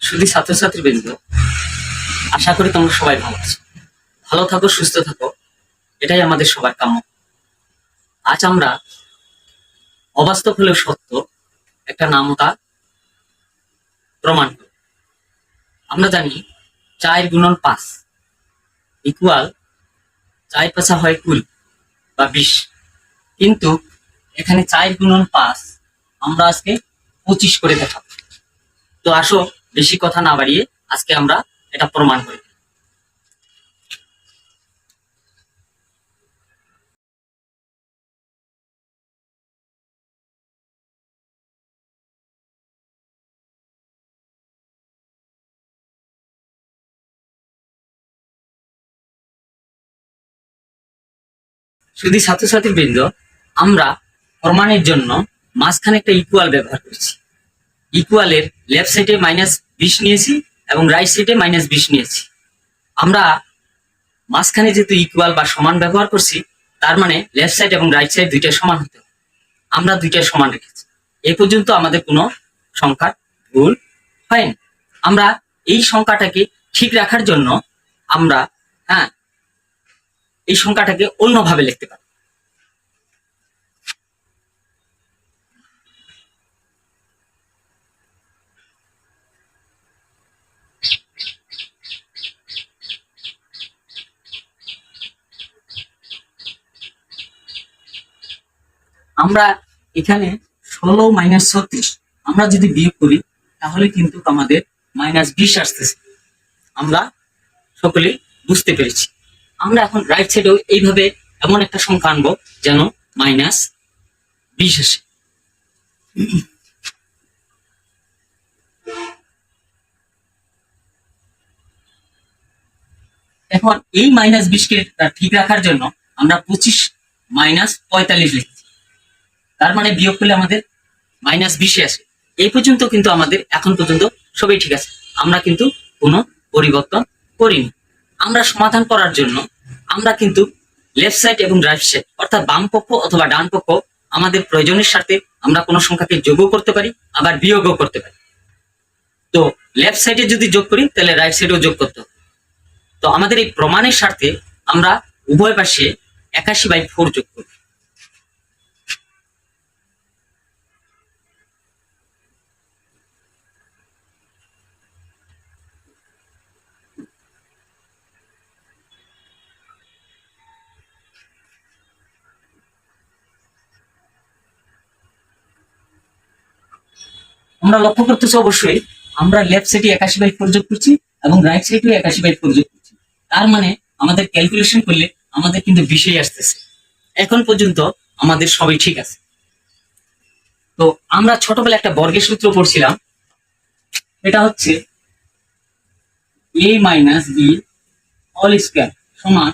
শুধু ছাত্রছাত্রীবৃন্দ, আশা করি তোমরা সবাই ভালো আছো। ভালো থাকো, সুস্থ থাকো, এটাই আমাদের সবার কাম্য। আজ আমরা অবাস্তব হলেও সত্য একটা নামতা প্রমাণ করি। আমরা জানি 4 × 5 ইকুয়াল 4 × 5 হয় 20 বা 20, কিন্তু এখানে 4 × 5 আমরা আজকে 25 করে দেখাবো। তো আসো, বেশি কথা না বাড়িয়ে আজকে আমরা এটা প্রমাণ করি। শুধু ছাত্রছাত্রীবৃন্দ, আমরা প্রমাণের জন্য মাঝখানে একটা ইকুয়াল ব্যবহার করছি। ইকুয়ালের লেফট সাইডে -20 নিয়েছি এবং রাইট সাইডে -20 নিয়েছি। আমরা মাঝখানে যেহেতু ইকুয়াল বা সমান ব্যবহার করছি, তার মানে লেফট সাইড এবং রাইট সাইড দুইটা সমান হতে হবে। আমরা দুইটা সমান রেখেছি। এই পর্যন্ত আমাদের কোনো সংখ্যার ভুল হয়নি। আমরা এই সংখ্যাটাকে ঠিক রাখার জন্য আমরা এই সংখ্যাটাকে অন্যভাবে লিখতে পারি। আমরা এখানে 16 - 36 আমরা যদি বিয়োগ করি তাহলে কিন্তু আমাদের -20 আসতেছে। আমরা সকলেই বুঝতে পেরেছি। আমরা এখন রাইট সাইডেও এইভাবে এমন একটা সংখ্যা আনবো যেন -20 আসে। এখন এই -20কে ঠিক রাখার জন্য আমরা 25 - 45 লিখেছি। তার মানে বিয়োগ করলে আমাদের -20 আসে। এই পর্যন্ত কিন্তু আমাদের এখন পর্যন্ত সবই ঠিক আছে। আমরা কিন্তু কোনো পরিবর্তন করিনি। আমরা সমাধান করার জন্য আমরা কিন্তু লেফট সাইড এবং রাইট সাইড অর্থাৎ বাম পক্ষ অথবা ডান পক্ষ আমাদের প্রয়োজনের সাথে আমরা কোনো সংখ্যাকে যোগও করতে পারি, আবার বিয়োগও করতে পারি। তো লেফট সাইডে যদি যোগ করি তাহলে রাইট সাইডেও যোগ করতে হবে। তো আমাদের এই প্রমাণের স্বার্থে আমরা উভয় পাশে 81/4 যোগ করব। আমরা লক্ষ্য করতেছি অবশ্যই আমরা লেফট সাইডে 81/4 যোগ করছি এবং রাইট সাইডেও 81/4 যোগ করছি। তার মানে আমাদের ক্যালকুলেশন করলে আমাদের কিন্তু 20 আসতেছে। এখন পর্যন্ত আমাদের সবই ঠিক আছে। তো আমরা ছোটবেলায় একটা বর্গের সূত্র পড়ছিলাম, এটা হচ্ছে a - b হোল স্কয়ার সমান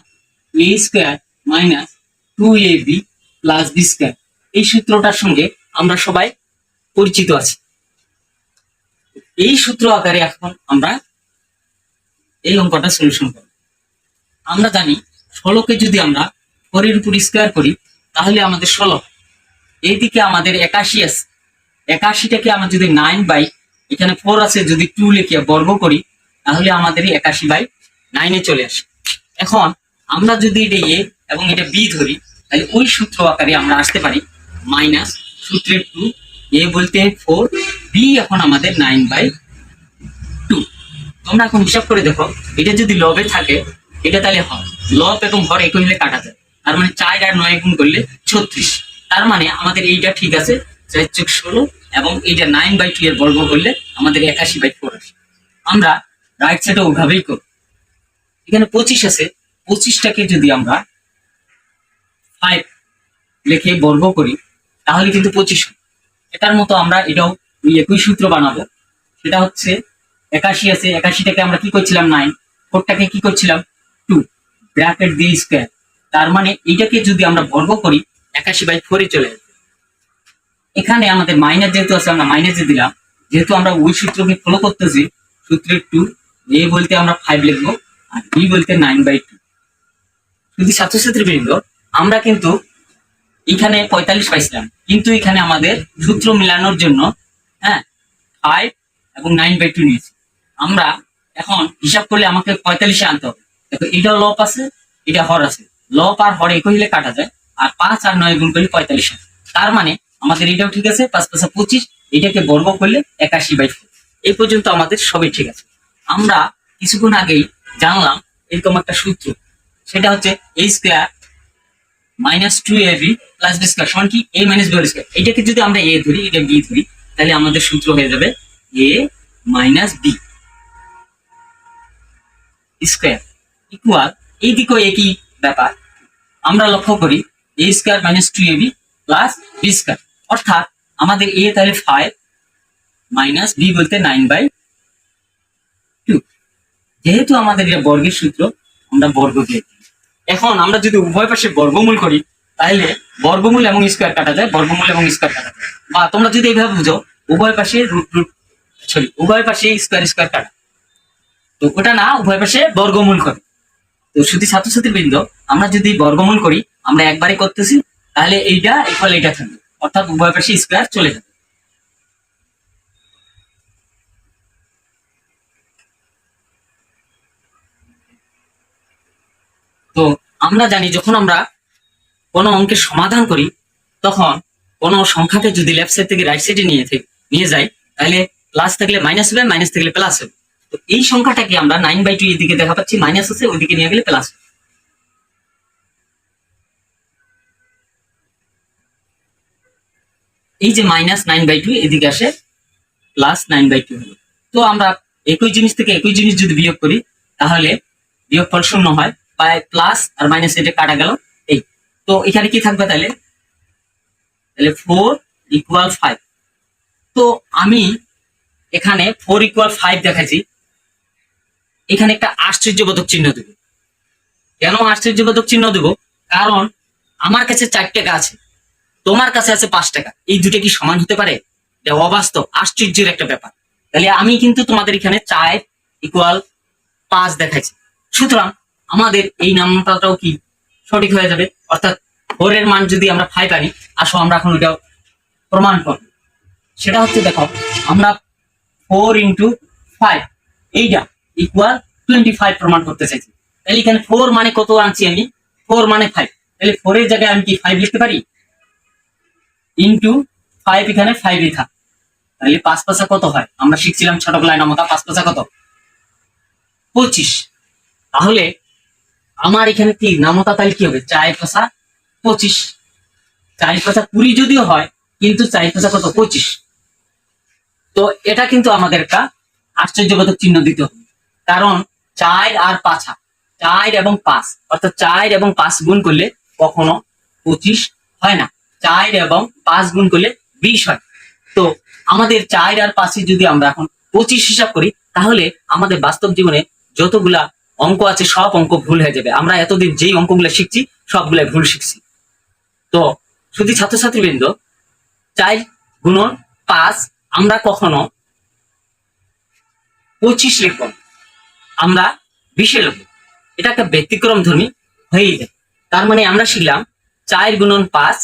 a square - 2ab + b square. এই সূত্রটার সঙ্গে আমরা সবাই পরিচিত আছি। এই সূত্র আকারে এখন আমরা এই অঙ্কটা সলিউশন করব। আমরা জানি 16কে যদি আমরা 4 এর উপর স্কয়ার করি তাহলে আমাদের 16। এইদিকে আমাদের 81 আছে। 81টাকে আমরা যদি 9 এখানে 4 আছে যদি 2 লিখে বর্গ করি তাহলে আমাদের 81/9 চলে আসে। এখন আমরা যদি এটা a এবং এটা b ধরি তাহলে ওই সূত্র আকারে আমরা আসতে পারি মাইনাস সূত্রের 2, a বলতে 4, b এখন আমাদের 9/2। তোমরা এখন হিসাব করে দেখো, এটা যদি লবে থাকে এটা তাহলে হয় লব এবং হর একই হলে কাটা যায়। তার মানে 4 আর 9 গুণ করলে 36। তার মানে আমাদের এইটা ঠিক আছে 4 + 16 এবং এইটা 9/2 এর বর্গ করলে আমাদের 81/4 আসে। আমরা রাইট সাইডে ওইভাবেই করব। এখানে 25 আছে, 25টাকে যদি আমরা 5 লিখে বর্গ করি তাহলে কিন্তু 25 হয়। এটার মতো আমরা এটাও একই সূত্র বানাবো। সেটা হচ্ছে 81 আছে, 81টাকে আমরা কি করছিলাম 9, 4টাকে কি করছিলাম 2, ব্র্যাকেট দিয়ে স্কয়ার। তার মানে এইটাকে যদি আমরা বর্গ করি 81/4 চলে আসবে। এখানে আমাদের মাইনাস যেহেতু আছে আমরা মাইনাস দিয়ে দিলাম। যেহেতু আমরা ওই সূত্রকে ফলো করতেছি, সূত্রের 2, a বলতে আমরা 5 লিখবো আর b বলতে 9/2। যদি ছাত্রছাত্রীবৃন্দ, আমরা কিন্তু এখানে 45 পাইছিলাম, কিন্তু এখানে আমাদের সূত্র মিলানোর জন্য 5 এবং 9/2 নিয়েছি। আমরা এখন হিসাব করলে আমাকে 45-এ আনতে হবে। দেখো এটা লব আছে, এটা হর আছে, লব আর হর একই হলে কাটা যায়, আর 5 আর 9 গুণ করলে 45 হয়। তার মানে আমাদের এটাও ঠিক আছে, 5 5 25, এটাকে বর্গ করলে 81/4। এই পর্যন্ত আমাদের সবই ঠিক আছে। আমরা কিছুক্ষণ আগেই জানলাম এরকম একটা সূত্র, সেটা হচ্ছে a square minus 2ab plus b square সমান কি a মাইনাস b স্কয়ার। এটাকে যদি আমরা a ধরি, এটা b ধরি, তাহলে আমাদের সূত্র হয়ে যাবে a minus b square equal, এই দিকেও একই ব্যাপার। আমরা লক্ষ্য করি a square minus 2ab plus b square, অর্থাৎ আমাদের a তাহলে 5 মাইনাস b বলতে 9/2। যেহেতু আমাদের এটা বর্গের সূত্র, আমরা বর্গ দিয়ে দিই। এখন আমরা যদি উভয় পাশে বর্গমূল করি, তাহলে বর্গমূল এবং স্কয়ার কাটা যায়, বর্গমূল এবং স্কয়ার কাটা যায়। বা তোমরা যদি এইভাবে বুঝো, উভয় পাশে উভয় পাশে স্কয়ার স্কয়ার কাটা, তো ওটা না, উভয় পাশে বর্গমূল করে। তো শুধু ছাত্রছাত্রীর বৃন্দ, আমরা যদি বর্গমূল করি, আমরা একবারে করতেছি, তাহলে এইটা ইকুয়াল এইটা থাকবে, অর্থাৎ উভয় পাশে স্কয়ার চলে যাবে। তো আমরা জানি যখন আমরা কোনো অঙ্কের সমাধান করি, তখন কোনো সংখ্যাকে যদি লেফট সাইড থেকে রাইট সাইডে নিয়ে যাই, তাহলে প্লাস থাকলে মাইনাস হবে, মাইনাস থাকলে প্লাস হবে। তো এই সংখ্যাটাকে আমরা 9/2 এদিকে দেখা পাচ্ছি, মাইনাস আছে, ওইদিকে নিয়ে গেলে প্লাস হবে। এই যে মাইনাস 9/2 এদিকে আসে প্লাস 9/2 হলো। তো আমরা একই জিনিস থেকে একই জিনিস যদি বিয়োগ করি, তাহলে বিয়োগফল 0 হয়, বা প্লাস আর মাইনাস এটা কাটা গেল। এই তো এখানে কি থাকবে তাহলে 4 ইকুয়াল 5। তো আমি এখানে 4 ইকুয়াল 5 দেখাচ্ছি, এখানে একটা আশ্চর্যবোধক চিহ্ন দেব। কেন আশ্চর্যবোধক চিহ্ন দেব? কারণ আমার কাছে 4 টাকা আছে, তোমার কাছে আছে 5 টাকা, এই দুটো কি সমান হতে পারে? এটা অবাস্তব, আশ্চর্যের একটা ব্যাপার। তাহলে আমি কিন্তু তোমাদের এখানে 4 ইকুয়াল 5 দেখাচ্ছি, সুতরাং আমাদের এই নামটাও কি সঠিক হয়ে যাবে। অর্থাৎ 4 এর মান যদি আমরা 5 আনি, আসো আমরা এখন ওটা প্রমাণ করব। সেটা হচ্ছে, দেখো আমরা 4 ইন্টু 5 এইটা ইকুয়াল 25 প্রমাণ করতে চাইছি। তাহলে এখানে 4 মানে কত আনছি আমি? 4 মানে 5, তাহলে 4 এর জায়গায় আমি কি 5 লিখতে পারি? ইন্টু 5, এখানে 5 লেখা, তাহলে 5 5 কত হয়? আমরা শিখছিলাম ছোটবেলায় নামতা, 5 5 কত? 25। তাহলে আমার এখানে কি নামতা, তাহলে কি হবে? 4 5 25, 4 5 20 যদিও হয়, কিন্তু 4 5 কত? 25। তো এটা কিন্তু আমাদের একটা আশ্চর্যবোধক চিহ্ন দিতে হবে, কারণ 4 আর 5, 4 এবং 5, অর্থাৎ 4 এবং 5 গুণ করলে কখনো 25 হয় না, 4 এবং 5 গুণ করলে 20 হয়। তো আমাদের 4 আর 5 যদি আমরা এখন 25 হিসাব করি, তাহলে আমাদের বাস্তব জীবনে যতগুলা অঙ্ক আছে সব অঙ্ক ভুল হয়ে যাবে। আমরা এতদিন যেই অঙ্কগুলো শিখছি সবগুলা ভুল শিখছি। তো শুধু ছাত্রছাত্রীবৃন্দ, 4 গুণন 5 আমরা কখনো 25 লিখব, আমরা 20 লিখব। এটা একটা ব্যতিক্রম ধর্মী হয়েই যায়। তার মানে আমরা শিখলাম 4 গুণন 5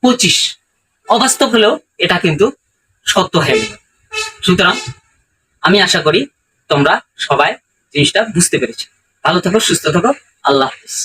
25, অবাস্তব হলেও এটা কিন্তু সত্য হয়ে গেল। সুতরাং আমি আশা করি তোমরা সবাই জিনিসটা বুঝতে পেরেছো। ভালো থাকো, সুস্থ থাকো, আল্লাহ হাফেজ।